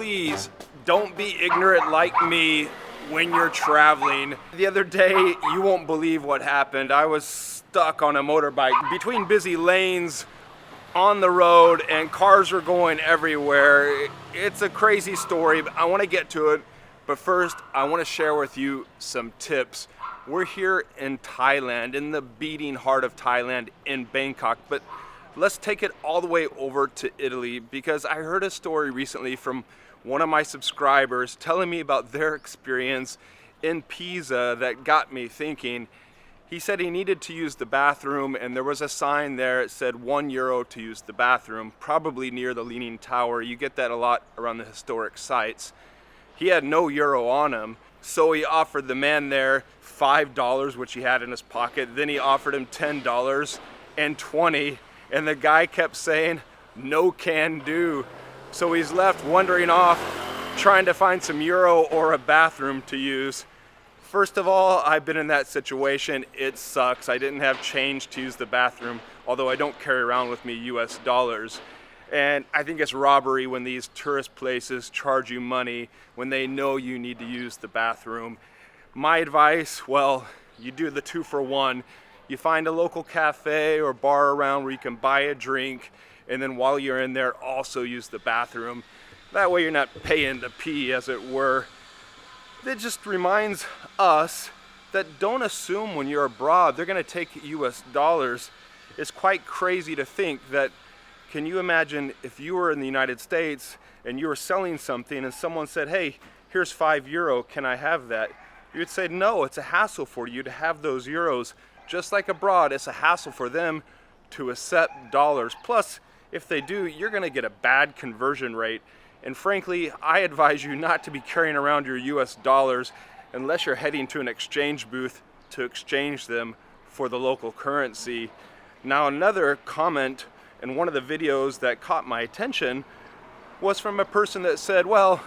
please don't be ignorant like me when you're traveling. The other day, you won't believe what happened. I was stuck on a motorbike between busy lanes on the road and cars were going everywhere. It's a crazy story, but I want to get to it. But first, I want to share with you some tips. We're here in Thailand, in the beating heart of Thailand, in Bangkok, but let's take it all the way over to Italy, because I heard a story recently from one of my subscribers telling me about their experience in Pisa that got me thinking. He said he needed to use the bathroom, and there was a sign there that said €1 to use the bathroom, probably near the Leaning Tower. You get that a lot around the historic sites. He had no euro on him, so he offered the man there $5, which he had in his pocket. Then he offered him $10 and $20, and the guy kept saying, "No can do." So he's left wandering off, trying to find some euro or a bathroom to use. First of all, I've been in that situation. It sucks. I didn't have change to use the bathroom, although I don't carry around with me US dollars. And I think it's robbery when these tourist places charge you money when they know you need to use the bathroom. My advice, well, you do the 2-for-1. You find a local cafe or bar around where you can buy a drink, and then while you're in there, also use the bathroom. That way you're not paying to pee, as it were. It just reminds us that don't assume when you're abroad they're going to take US dollars. It's quite crazy to think that. Can you imagine if you were in the United States and you were selling something and someone said, "Hey, here's €5, can I have that?" You would say, no, it's a hassle for you to have those euros. Just like abroad, it's a hassle for them to accept dollars. Plus, if they do, you're going to get a bad conversion rate. And frankly, I advise you not to be carrying around your US dollars unless you're heading to an exchange booth to exchange them for the local currency. Now, another comment in one of the videos that caught my attention was from a person that said, well,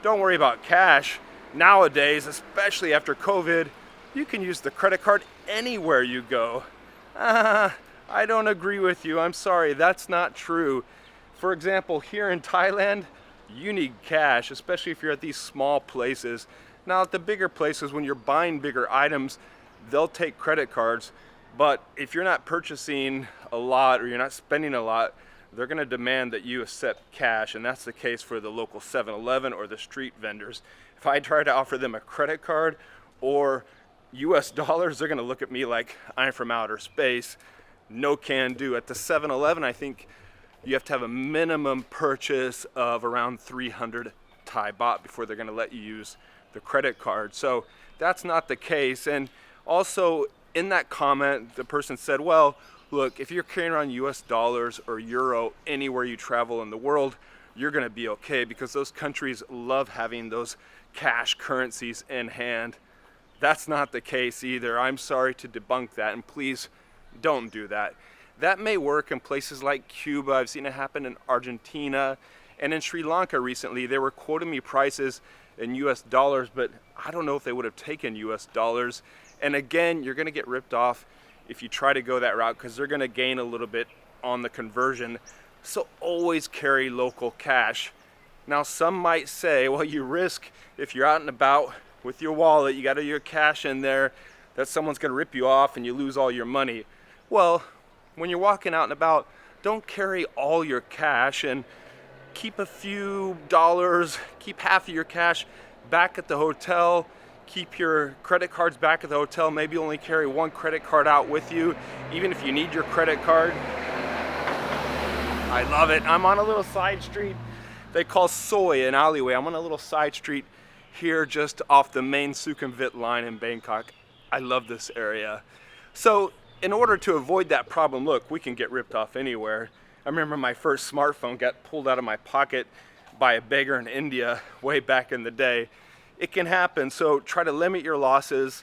don't worry about cash. Nowadays, especially after COVID, you can use the credit card anywhere you go. I don't agree with you. I'm sorry, that's not true. For example, here in Thailand, you need cash, especially if you're at these small places. Now, at the bigger places, when you're buying bigger items, they'll take credit cards. But if you're not purchasing a lot or you're not spending a lot, they're going to demand that you accept cash, and that's the case for the local 7-Eleven or the street vendors. If I try to offer them a credit card or US dollars, they're going to look at me like I'm from outer space. No can do. At the 7-Eleven, I think you have to have a minimum purchase of around 300 Thai baht before they're going to let you use the credit card. So that's not the case. And also, in that comment, the person said, well, look, if you're carrying around US dollars or euro anywhere you travel in the world, you're going to be okay because those countries love having those cash currencies in hand. That's not the case either. I'm sorry to debunk that, and please don't do that. That may work in places like Cuba. I've seen it happen in Argentina and in Sri Lanka recently. They were quoting me prices in US dollars, but I don't know if they would have taken US dollars. And again, you're going to get ripped off if you try to go that route because they're going to gain a little bit on the conversion. So always carry local cash. Now, some might say, well, you risk if you're out and about with your wallet, you got your cash in there, that someone's going to rip you off and you lose all your money. Well, when you're walking out and about, don't carry all your cash and keep a few dollars, keep half of your cash back at the hotel. Keep your credit cards back at the hotel. Maybe only carry one credit card out with you, even if you need your credit card. I love it. I'm on a little side street they call Soy an alleyway. I'm on a little side street here just off the main Sukhumvit line in Bangkok. I love this area. So in order to avoid that problem, look, we can get ripped off anywhere. I remember my first smartphone got pulled out of my pocket by a beggar in India way back in the day. It can happen, so try to limit your losses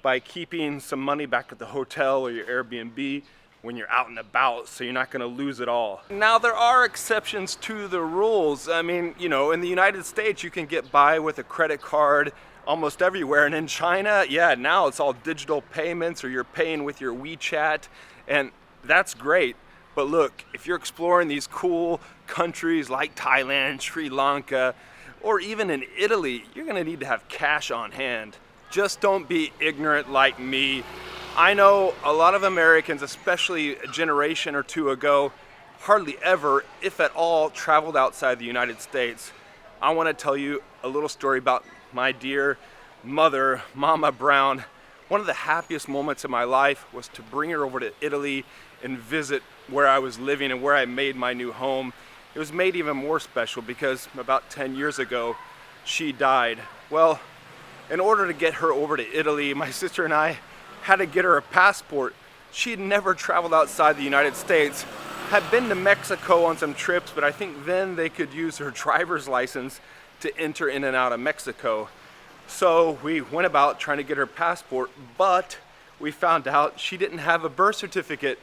by keeping some money back at the hotel or your Airbnb when you're out and about, so you're not going to lose it all. Now, there are exceptions to the rules. I mean, in the United States, you can get by with a credit card almost everywhere, and in China, yeah, now it's all digital payments, or you're paying with your WeChat, and that's great. But look, if you're exploring these cool countries like Thailand, Sri Lanka, or even in Italy, you're gonna need to have cash on hand. Just don't be ignorant like me. I know a lot of Americans, especially a generation or two ago, hardly ever, if at all, traveled outside the United States. I want to tell you a little story about my dear mother, Mama Brown. One of the happiest moments of my life was to bring her over to Italy and visit where I was living and where I made my new home. It was made even more special because about 10 years ago, she died. Well, in order to get her over to Italy, my sister and I had to get her a passport. She had never traveled outside the United States, had been to Mexico on some trips, but I think then they could use her driver's license to enter in and out of Mexico. So we went about trying to get her passport, but we found out she didn't have a birth certificate.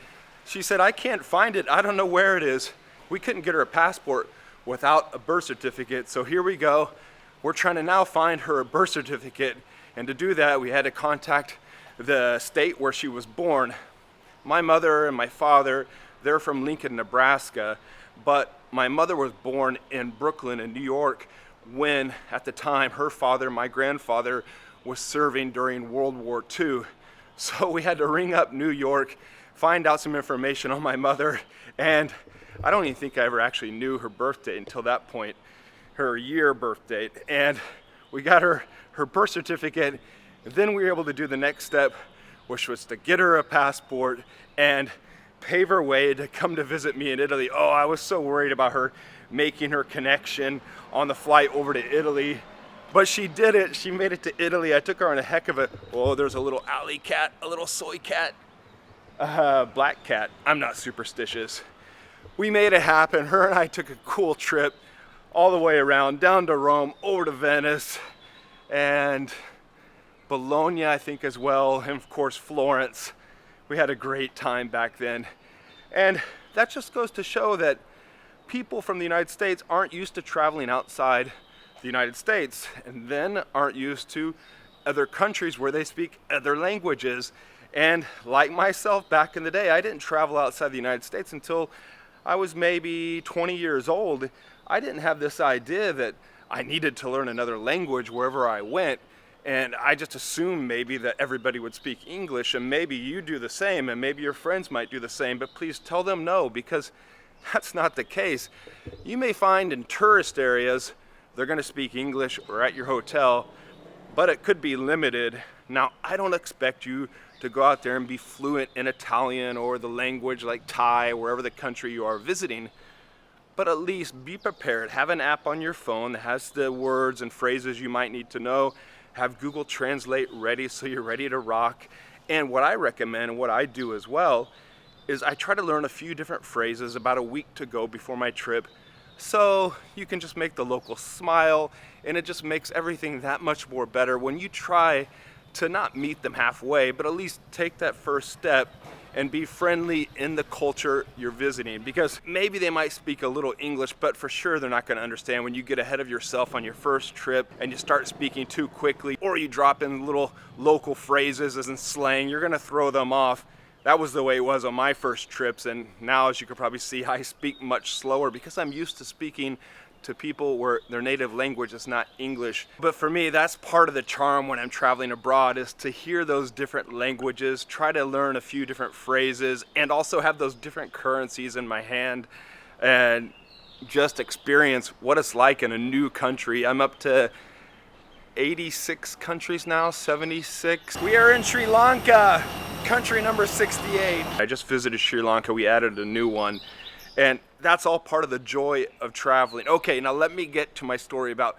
She said, "I can't find it, I don't know where it is." We couldn't get her a passport without a birth certificate, so here we go. We're trying to now find her a birth certificate, and to do that we had to contact the state where she was born. My mother and my father, they're from Lincoln, Nebraska, but my mother was born in Brooklyn in New York when, at the time, her father, my grandfather, was serving during World War II. So we had to ring up New York, find out some information on my mother, and I don't even think I ever actually knew her birth date until that point, her year birth date. And we got her birth certificate, and then we were able to do the next step, which was to get her a passport and pave her way to come to visit me in Italy. Oh, I was so worried about her making her connection on the flight over to Italy. But she did it. She made it to Italy. I took her on a heck of a, oh, there's a little alley cat, a little soy cat, black cat. I'm not superstitious. We made it happen. Her and I took a cool trip all the way around, down to Rome, over to Venice, and Bologna, I think, as well, and of course Florence. We had a great time back then. And that just goes to show that people from the United States aren't used to traveling outside the United States, and then aren't used to other countries where they speak other languages. And like myself back in the day, I didn't travel outside the United States until I was maybe 20 years old. I didn't have this idea that I needed to learn another language wherever I went. And I just assumed maybe that everybody would speak English, and maybe you do the same, and maybe your friends might do the same, but please tell them no, because that's not the case. You may find in tourist areas they're going to speak English, or at your hotel, but it could be limited. Now, I don't expect you to go out there and be fluent in Italian or the language like Thai, wherever the country you are visiting, but at least be prepared. Have an app on your phone that has the words and phrases you might need to know. Have Google Translate ready so you're ready to rock. And what I recommend, and what I do as well, is I try to learn a few different phrases about a week to go before my trip, so you can just make the locals smile, and it just makes everything that much more better when you try to not meet them halfway, but at least take that first step and be friendly in the culture you're visiting, because maybe they might speak a little English, but for sure they're not going to understand when you get ahead of yourself on your first trip and you start speaking too quickly, or you drop in little local phrases as in slang. You're going to throw them off. That was the way it was on my first trips, and now, as you can probably see, I speak much slower because I'm used to speaking to people where their native language is not English. But for me, that's part of the charm when I'm traveling abroad, is to hear those different languages, try to learn a few different phrases, and also have those different currencies in my hand, and just experience what it's like in a new country. I'm up to 86 countries now, 76. We are in Sri Lanka, country number 68. I just visited Sri Lanka. We added a new one. And that's all part of the joy of traveling. Okay, now let me get to my story about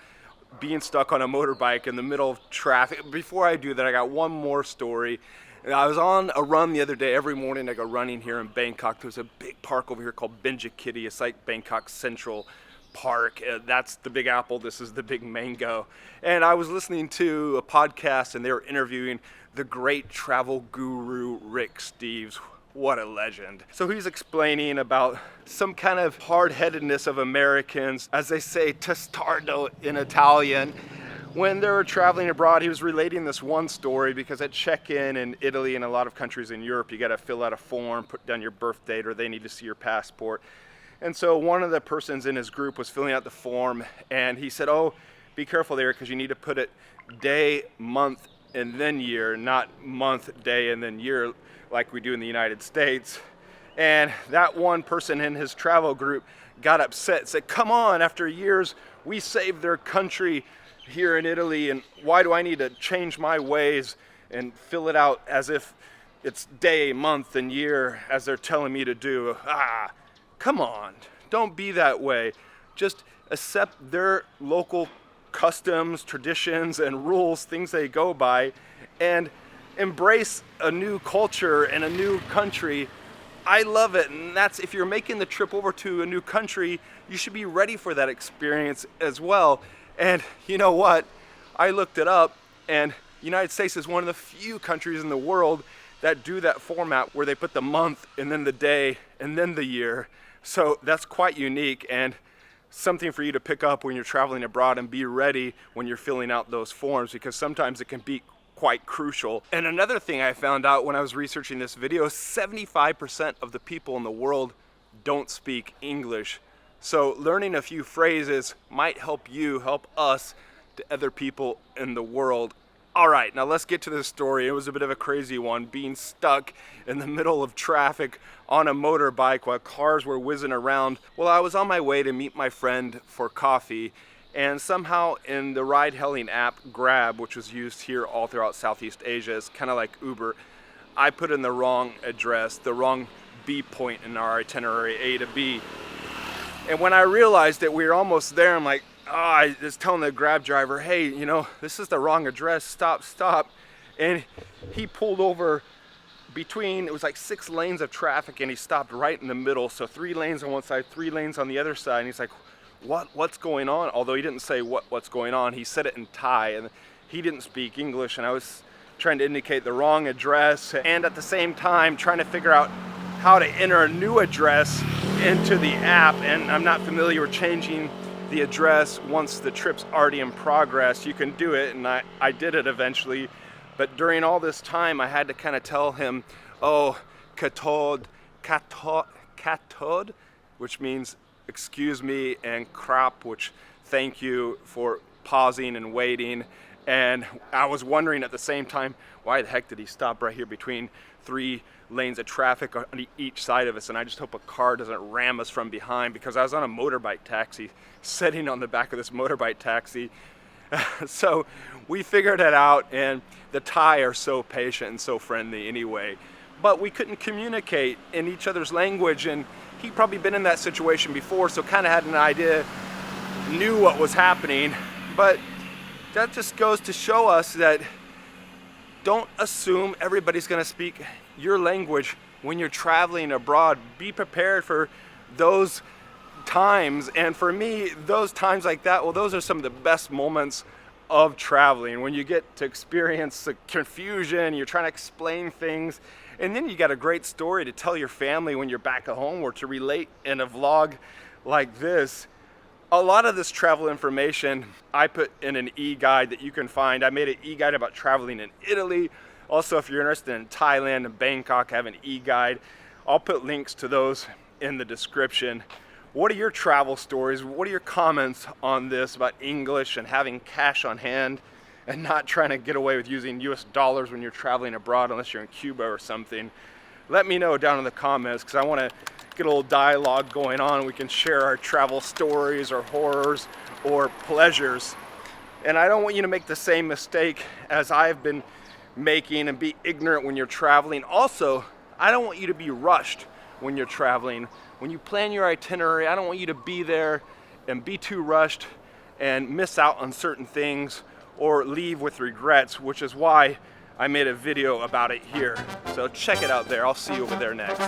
being stuck on a motorbike in the middle of traffic. Before I do that, I got one more story. I was on a run the other day. Every morning I go running here in Bangkok. There's a big park over here called Benjikiti. It's like Bangkok Central Park. That's the Big Apple. This is the Big Mango. And I was listening to a podcast, and they were interviewing the great travel guru, Rick Steves. What a legend. So he's explaining about some kind of hard-headedness of Americans, as they say, testardo in Italian, when they were traveling abroad, he was relating this one story because at check-in in Italy and a lot of countries in Europe, you got to fill out a form, put down your birth date, or they need to see your passport. And so one of the persons in his group was filling out the form, and he said, oh, be careful there because you need to put it day, month, and then year, not month, day, and then year like we do in the United States. And that one person in his travel group got upset, said, come on, after years, we saved their country here in Italy, and why do I need to change my ways and fill it out as if it's day, month, and year as they're telling me to do? Come on, don't be that way. Just accept their local customs, traditions, and rules, things they go by, and embrace a new culture and a new country. I love it, and that's, if you're making the trip over to a new country, you should be ready for that experience as well. And you know what? I looked it up, and the United States is one of the few countries in the world that do that format where they put the month and then the day and then the year. So that's quite unique and something for you to pick up when you're traveling abroad, and be ready when you're filling out those forms, because sometimes it can be quite crucial. And another thing I found out when I was researching this video, 75% of the people in the world don't speak English. So learning a few phrases might help you, help us, to other people in the world. All right, now let's get to this story. It was a bit of a crazy one, being stuck in the middle of traffic on a motorbike while cars were whizzing around. Well, I was on my way to meet my friend for coffee, and somehow in the ride-hailing app Grab, which was used here all throughout Southeast Asia, it's kind of like Uber, I put in the wrong address, the wrong B point in our itinerary, A to B. And when I realized that we were almost there, I'm like, I was telling the Grab driver, hey, you know, this is the wrong address, stop. And he pulled over between, it was like 6 lanes of traffic, and he stopped right in the middle. So 3 lanes on one side, 3 lanes on the other side. And he's like, what's going on? Although he didn't say what's going on, he said it in Thai, and he didn't speak English, and I was trying to indicate the wrong address, and at the same time trying to figure out how to enter a new address into the app. And I'm not familiar with changing the address once the trip's already in progress. You can do it, and I did it eventually, but during all this time I had to kind of tell him, oh, katod, which means excuse me, and krap, which thank you for pausing and waiting. And I was wondering at the same time, why the heck did he stop right here between 3 lanes of traffic on each side of us? And I just hope a car doesn't ram us from behind, because I was on a motorbike taxi, sitting on the back of this motorbike taxi. So we figured it out, and the Thai are so patient and so friendly anyway. But we couldn't communicate in each other's language, and he'd probably been in that situation before, so kind of had an idea, knew what was happening. But that just goes to show us that don't assume everybody's going to speak your language when you're traveling abroad. Be prepared for those times. And for me, those times like that, well, those are some of the best moments of traveling, when you get to experience the confusion, you're trying to explain things, and then you got a great story to tell your family when you're back at home, or to relate in a vlog like this. A lot of this travel information I put in an e-guide that you can find. I made an e-guide about traveling in Italy. Also, if you're interested in Thailand and Bangkok, I have an e-guide. I'll put links to those in the description. What are your travel stories? What are your comments on this about English and having cash on hand and not trying to get away with using US dollars when you're traveling abroad, unless you're in Cuba or something? Let me know down in the comments, because I want to get a little dialogue going on. We can share our travel stories or horrors or pleasures. And I don't want you to make the same mistake as I've been making and be ignorant when you're traveling. Also, I don't want you to be rushed when you're traveling. When you plan your itinerary, I don't want you to be there and be too rushed and miss out on certain things or leave with regrets, which is why I made a video about it here. So check it out there. I'll see you over there next.